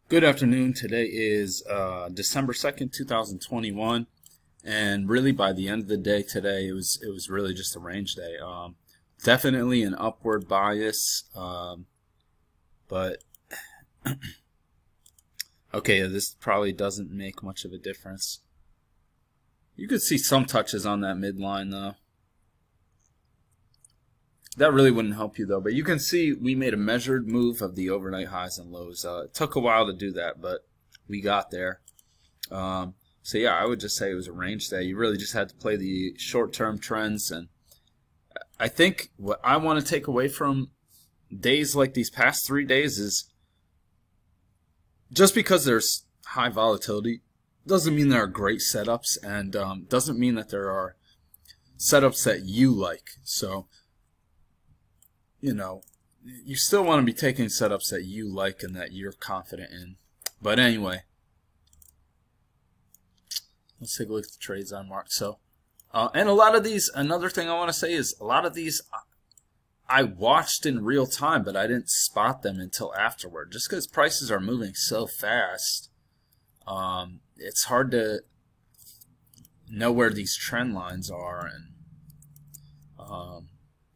Good afternoon. Today is December 2nd, 2021, and really by the end of the day today, it was really just a range day. Definitely an upward bias, but okay, this probably doesn't make much of a difference. You could see some touches on that midline though. That really wouldn't help you though, but you can see we made a measured move of the overnight highs and lows. It took a while to do that, but we got there. So yeah, I would just say it was a range day. You really just had to play the short-term trends, and I think what I want to take away from days like these past 3 days is just because there's high volatility doesn't mean there are great setups, and doesn't mean that there are setups that you like. So you still want to be taking setups that you like and that you're confident in. But anyway, let's take a look at the trades on mark. So, and a lot of these, another thing I want to say is a lot of these I watched in real time, but I didn't spot them until afterward. Just because prices are moving so fast, it's hard to know where these trend lines are, and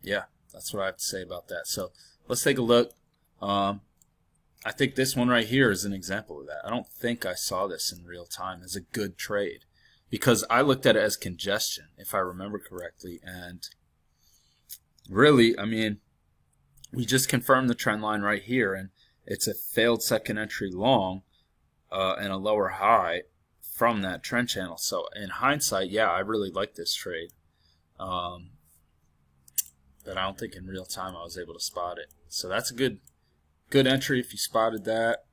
yeah, that's what I have to say about that. So let's take a look. I think this one right here is an example of that. I don't think I saw this in real time as a good trade because I looked at it as congestion, if I remember correctly. And really, I mean, we just confirmed the trend line right here, and it's a failed second entry long and a lower high from that trend channel. So in hindsight, yeah, I really like this trade. But I don't think in real time I was able to spot it. So that's a good entry if you spotted that.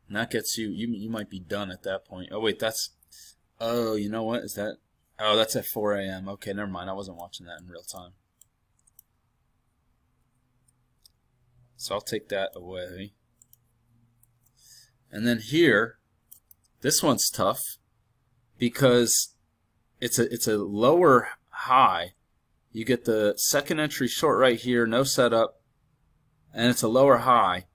And that gets you might be done at that point. Oh wait, oh, you know what? Is that, oh, that's at 4 a.m. Okay, never mind. I wasn't watching that in real time. So I'll take that away. And then here, this one's tough because it's a lower high. You get the second entry short right here, no setup, and it's a lower high.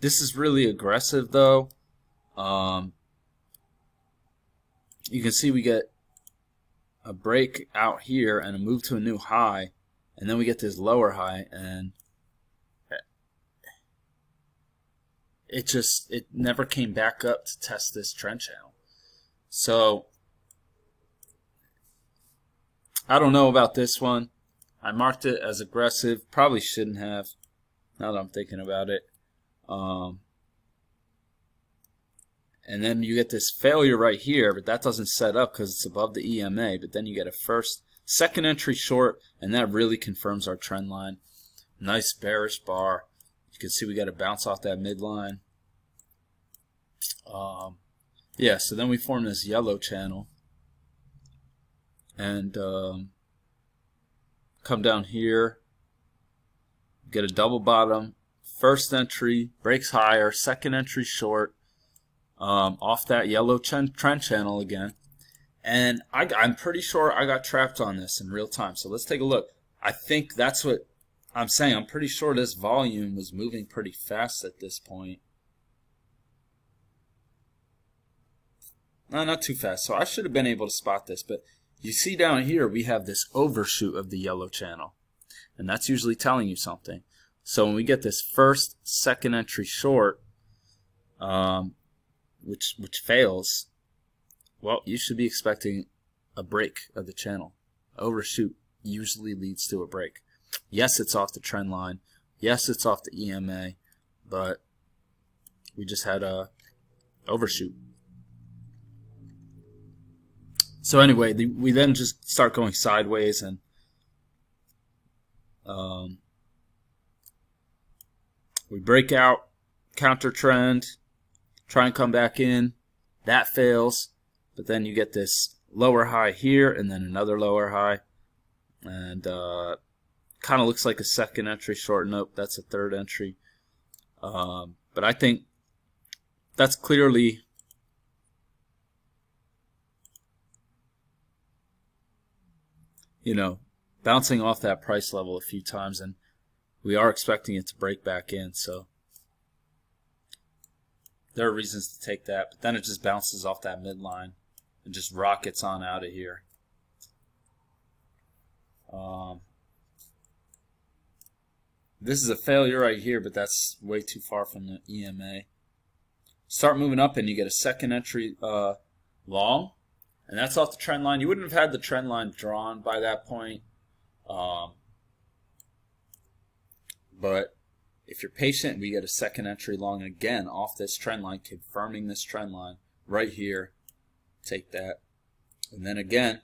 This is really aggressive though. You can see we get a break out here and a move to a new high, and then we get this lower high, and it never came back up to test this trend channel. So I don't know about this one. I marked it as aggressive. Probably shouldn't have, now that I'm thinking about it. And then you get this failure right here, but that doesn't set up because it's above the EMA. But then you get a second entry short, and that really confirms our trend line. Nice bearish bar. You can see we got to bounce off that midline. Yeah, so then we form this yellow channel. And come down here, get a double bottom, first entry, breaks higher, second entry short, off that yellow trend channel again. And I'm pretty sure I got trapped on this in real time. So let's take a look. I think that's what I'm saying. I'm pretty sure this volume was moving pretty fast at this point. No, not too fast. So I should have been able to spot this, but you see down here we have this overshoot of the yellow channel, and that's usually telling you something. So when we get this second entry short, which fails, well, you should be expecting a break of the channel. Overshoot usually leads to a break. Yes, it's off the trend line. Yes, it's off the EMA, but we just had a overshoot. So anyway, we then just start going sideways, and we break out, counter trend, try and come back in. That fails, but then you get this lower high here, and then another lower high, and kind of looks like a second entry short. Nope, that's a third entry. But I think that's clearly bouncing off that price level a few times, and We are expecting it to break back in, so there are reasons to take that, but then it just bounces off that midline and just rockets on out of here. This is a failure right here, but that's way too far from the EMA. Start moving up and you get a second entry long, and that's off the trend line. You wouldn't have had the trend line drawn by that point, but if you're patient, we get a second entry long again off this trend line, confirming this trend line right here. Take that, and then again,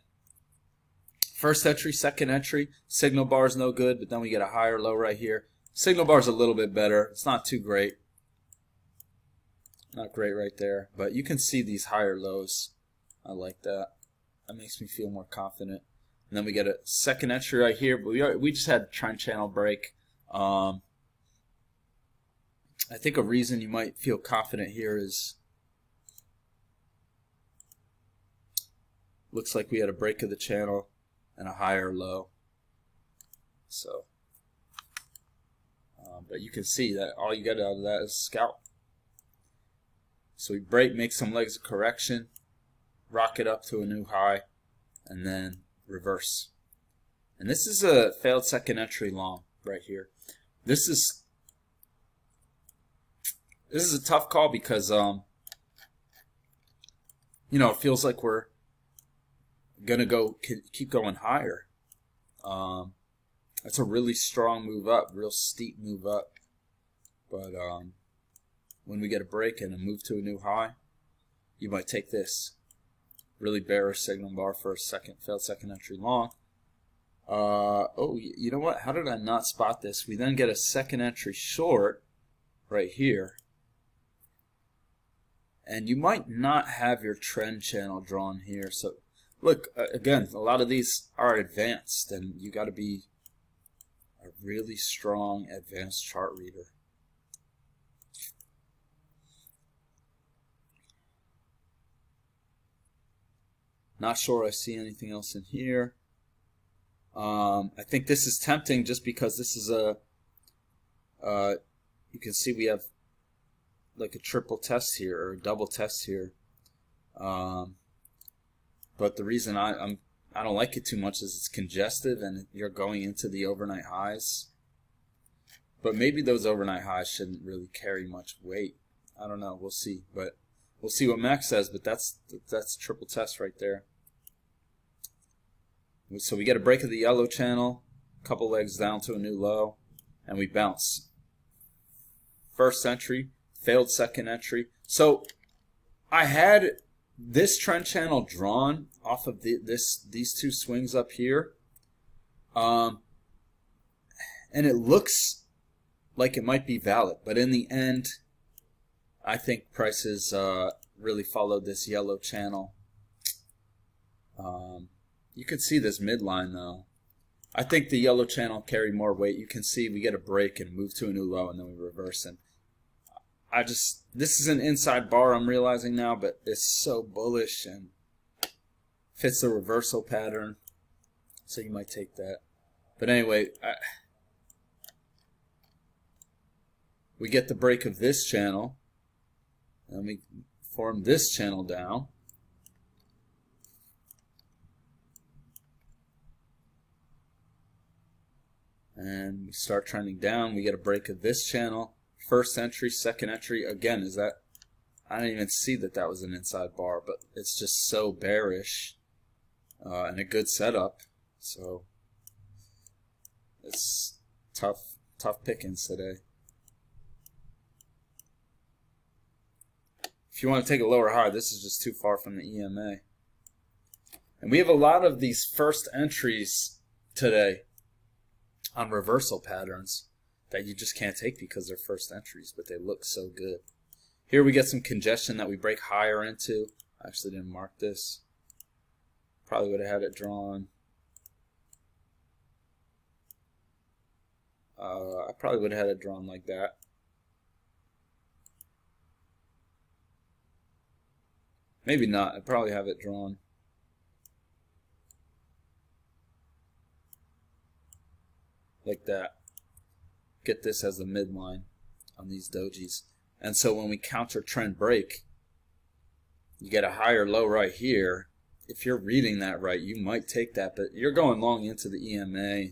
first entry, second entry. Signal bar is no good, but then we get a higher low right here. Signal bar is a little bit better. It's not too great. Not great right there, but you can see these higher lows. I like that. That makes me feel more confident. And then we get a second entry right here, but we just had a trend channel break. I think a reason you might feel confident here is looks like we had a break of the channel and a higher low. So, but you can see that all you get out of that is scalp. So we break, make some legs of correction, rock it up to a new high, and then reverse. And this is a failed second entry long right here. This is a tough call because you know, it feels like we're gonna keep going higher. That's a really strong move up, real steep move up. But when we get a break and a move to a new high, you might take this really bearish signal bar for a failed second entry long. Oh, you know what? How did I not spot this? We then get a second entry short right here. And you might not have your trend channel drawn here. So look, again, a lot of these are advanced, and you got to be a really strong advanced chart reader. Not sure I see anything else in here. I think this is tempting just because this is a, you can see we have like a triple test here or a double test here. But the reason I don't like it too much is it's congestive and you're going into the overnight highs. But maybe those overnight highs shouldn't really carry much weight. I don't know. We'll see. But we'll see what Max says. But that's triple test right there. So we get a break of the yellow channel, a couple legs down to a new low, and we bounce. First entry, failed second entry. So I had this trend channel drawn off of these two swings up here, and it looks like it might be valid, but in the end, I think prices really followed this yellow channel. You can see this midline though. I think the yellow channel carried more weight. You can see we get a break and move to a new low, and then we reverse. And this is an inside bar, I'm realizing now, but it's so bullish and fits the reversal pattern. So you might take that. But anyway, we get the break of this channel, and we form this channel down. And we start trending down. We get a break of this channel. First entry, second entry. Again, I didn't even see that was an inside bar, but it's just so bearish and a good setup. So it's tough pickings today. If you want to take a lower high, this is just too far from the EMA. And we have a lot of these first entries today on reversal patterns that you just can't take because they're first entries, but they look so good. Here we get some congestion that we break higher into. I actually didn't mark this. Probably would have had it drawn. I probably would have had it drawn like that. Maybe not. I'd probably have it drawn like that. get this as the midline on these dojis. And so when we counter trend break, you get a higher low right here. If you're reading that right, you might take that, but you're going long into the EMA.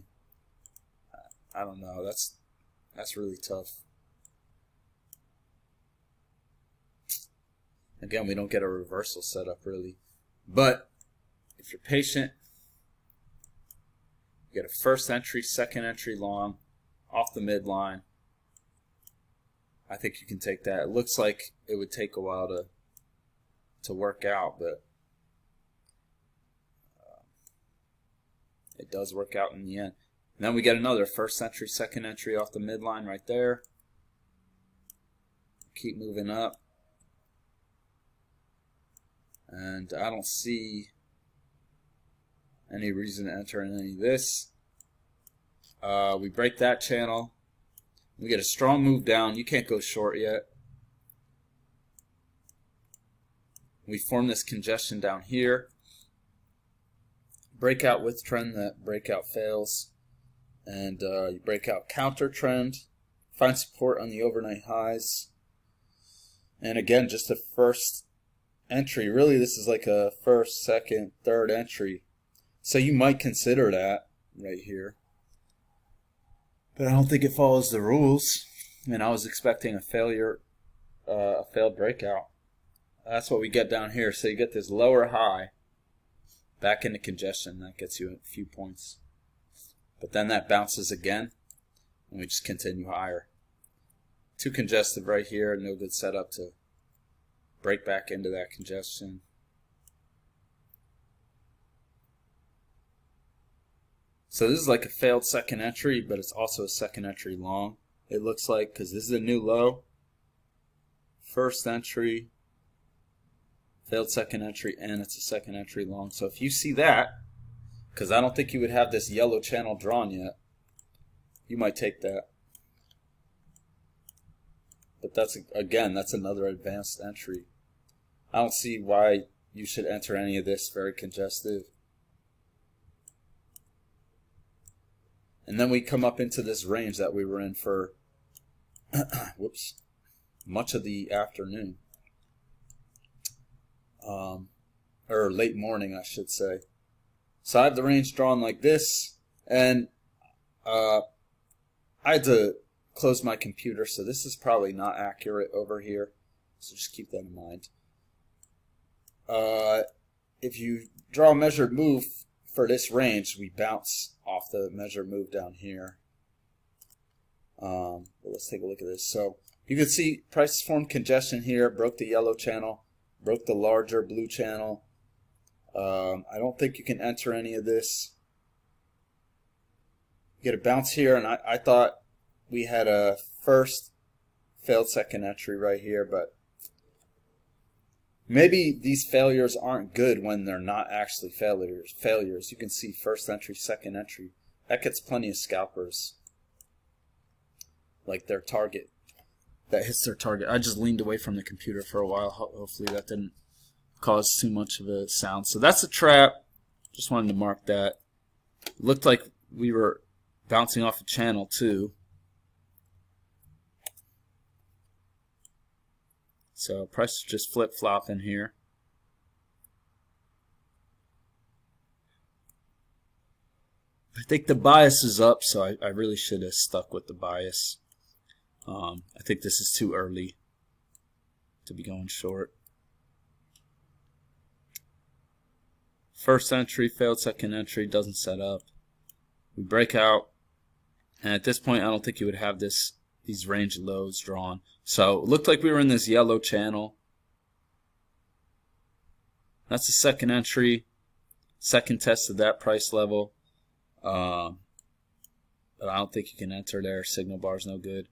I don't know. That's really tough. Again, we don't get a reversal setup really. But if you're patient, you get a first entry, second entry long, off the midline. I think you can take that. It looks like it would take a while to work out, but it does work out in the end. And then we get another first entry, second entry off the midline right there. Keep moving up. And I don't see any reason to enter in any of this. We break that channel. We get a strong move down. You can't go short yet. We form this congestion down here. Breakout with trend, that breakout fails. And you break out counter trend. Find support on the overnight highs. And again, just the first entry. Really, this is like a first, second, third entry. So you might consider that right here. But I don't think it follows the rules. And I was expecting a failure, a failed breakout. That's what we get down here. So you get this lower high back into congestion. That gets you a few points. But then that bounces again, and we just continue higher. Too congested right here. No good setup to break back into that congestion. So this is like a failed second entry, but it's also a second entry long. It looks like, because this is a new low. First entry, failed second entry, and it's a second entry long. So if you see that, because I don't think you would have this yellow channel drawn yet, you might take that. But that's, again, that's another advanced entry. I don't see why you should enter any of this very congestive. And then we come up into this range that we were in for whoops, much of the afternoon. Or late morning, I should say. So I have the range drawn like this, and I had to close my computer, so this is probably not accurate over here. So just keep that in mind. If you draw a measured move for this range, we bounce off the measured move down here. But let's take a look at this. So you can see prices formed congestion here, broke the yellow channel, broke the larger blue channel. I don't think you can enter any of this. You get a bounce here, and I thought we had a first failed second entry right here, but maybe these failures aren't good when they're not actually failures. You can see first entry, second entry. That gets plenty of scalpers. Like their target. That hits their target. I just leaned away from the computer for a while. Hopefully that didn't cause too much of a sound. So that's a trap. Just wanted to mark that. Looked like we were bouncing off a channel too. So price is just flip-flopping here. I think the bias is up, so I really should have stuck with the bias. I think this is too early to be going short. First entry, failed second entry, doesn't set up. We break out, and at this point I don't think you would have these range lows drawn. So it looked like we were in this yellow channel. That's the second entry, second test of that price level. But I don't think you can enter there. Signal bar is no good.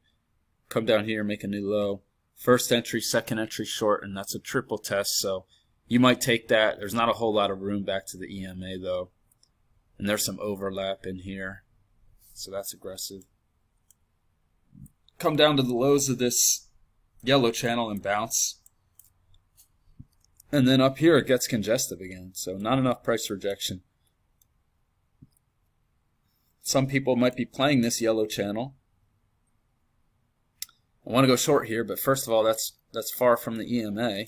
Come down here, make a new low. First entry, second entry short, and that's a triple test. So you might take that. There's not a whole lot of room back to the EMA though. And there's some overlap in here. So that's aggressive. Come down to the lows of this yellow channel and bounce. And then up here it gets congestive again. So not enough price rejection. Some people might be playing this yellow channel I want to go short here, but first of all, that's far from the EMA,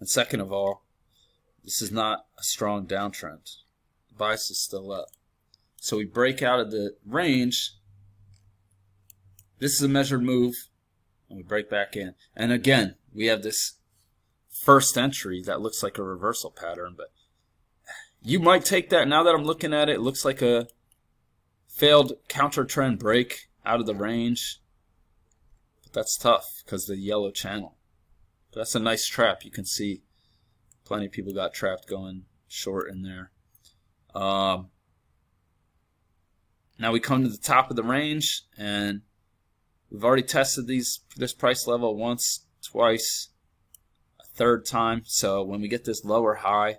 and second of all, this is not a strong downtrend. The bias is still up. So we break out of the range. This is a measured move, and we break back in. And again, we have this first entry that looks like a reversal pattern, but you might take that. Now that I'm looking at it, it looks like a failed counter trend break out of the range. But that's tough because of the yellow channel. But that's a nice trap. You can see plenty of people got trapped going short in there. Now we come to the top of the range, and we've already tested this price level once, twice, a third time. So when we get this lower high,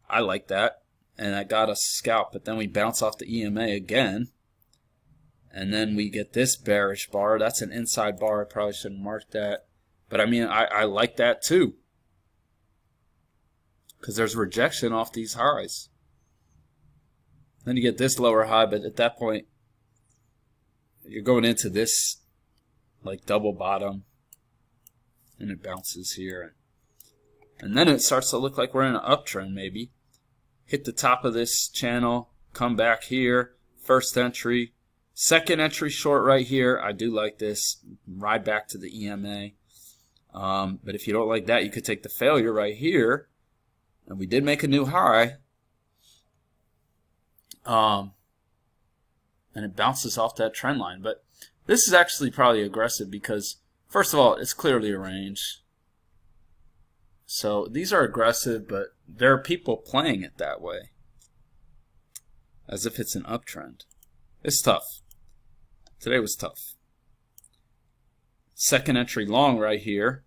I like that, and that got us a scalp. But then we bounce off the EMA again, and then we get this bearish bar. That's an inside bar. I probably shouldn't mark that, but I mean I like that too, because there's rejection off these highs. Then you get this lower high, but at that point, you're going into this like double bottom, and it bounces here. And then it starts to look like we're in an uptrend maybe. Hit the top of this channel, come back here, first entry, second entry short right here. I do like this. Ride back to the EMA. But if you don't like that, you could take the failure right here. And we did make a new high. And it bounces off that trend line. But this is actually probably aggressive because, first of all, it's clearly a range. So these are aggressive, but there are people playing it that way, as if it's an uptrend. It's tough. Today was tough. Second entry long right here.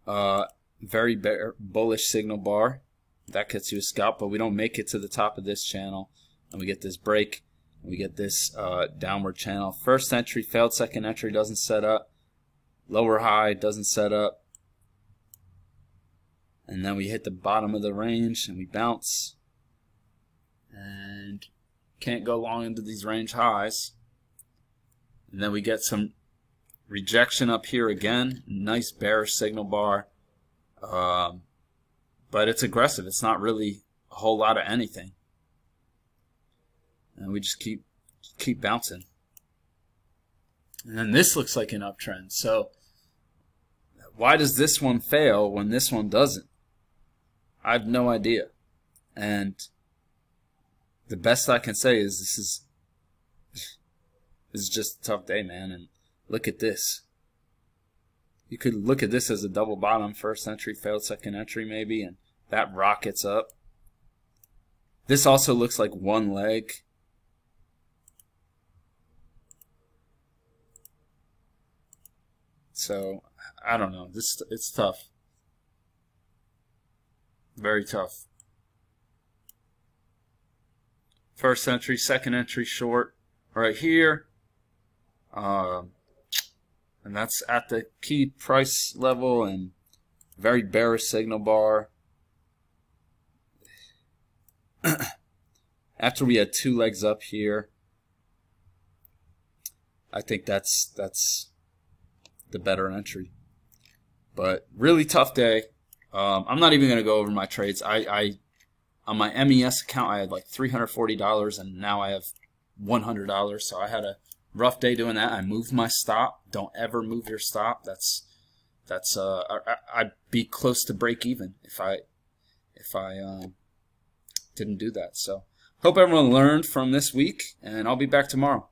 Very bullish signal bar. That gets you a scalp, but we don't make it to the top of this channel. And we get this break. We get this downward channel. First entry failed, second entry doesn't set up. Lower high doesn't set up. And then we hit the bottom of the range and we bounce. And can't go long into these range highs. And then we get some rejection up here again. Nice bearish signal bar. But it's aggressive. It's not really a whole lot of anything. And we just keep bouncing. And then this looks like an uptrend. So why does this one fail when this one doesn't? I have no idea. And the best I can say is this is just a tough day, man. And look at this. You could look at this as a double bottom, first entry, failed second entry maybe, and that rockets up. This also looks like one leg. So, I don't know. It's tough. Very tough. First entry, second entry short right here. And that's at the key price level and very bearish signal bar. After we had two legs up here, I think that's the better entry. But really tough day. I'm not even going to go over my trades. On my MES account, I had like $340, and now I have $100. So I had a rough day doing that. I moved my stop. Don't ever move your stop. I'd be close to break even if I didn't do that. So hope everyone learned from this week, and I'll be back tomorrow.